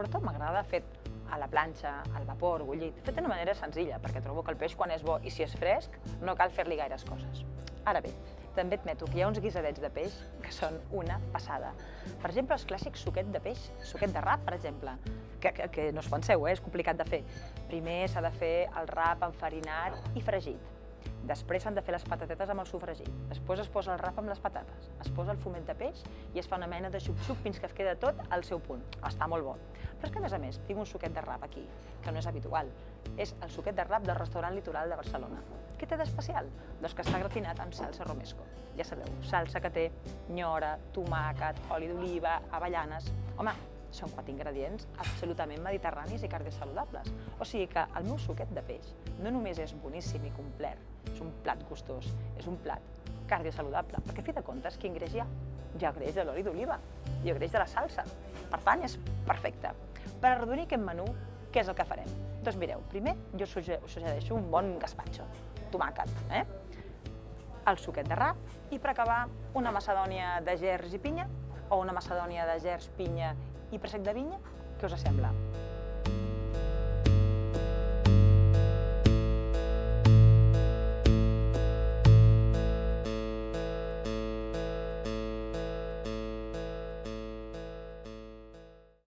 sobretot m'agrada fet a la planxa, al vapor, bullit, fet d'una manera senzilla, perquè trobo que el peix quan és bo i si és fresc no cal fer-li gaires coses. Ara bé, també admeto que hi ha uns guisadets de peix que són una passada. Per exemple, els clàssics suquet de peix, suquet de rap, per exemple, que no us penseu, és complicat de fer. Primer s'ha de fer el rap enfarinat i fregit. Després s'han de fer les patatetes amb el sofregit. Després es posa el rap amb les patates, es posa el fumet de peix i es fa una mena de xup-xup fins que es queda tot al seu punt. Està molt bo. Però és que, a més, tinc un suquet de rap aquí, que no és habitual. És el suquet de rap del restaurant Litoral de Barcelona. Què té d'especial? Doncs que està gratinat amb salsa romesco. Ja sabeu, salsa que té nyora, tomàquet, oli d'oliva, avellanes... Home, són 4 ingredients absolutament mediterranis i cardiosaludables. O sigui que el meu suquet de peix no només és boníssim i complet, és un plat gustós, és un plat cardiosaludable, perquè a fi de comptes, quin greix hi ha? Hi ha greix de l'oli d'oliva, hi ha greix de la salsa, per tant és perfecte. Per arrodonir aquest menú, què és el que farem? Doncs mireu, primer jo us suggereixo un bon gaspatxo, tomàquet, el suquet de rap i per acabar una macedònia de gerds i pinya o una macedònia de gerds, pinya i préssec de vinya, què us sembla?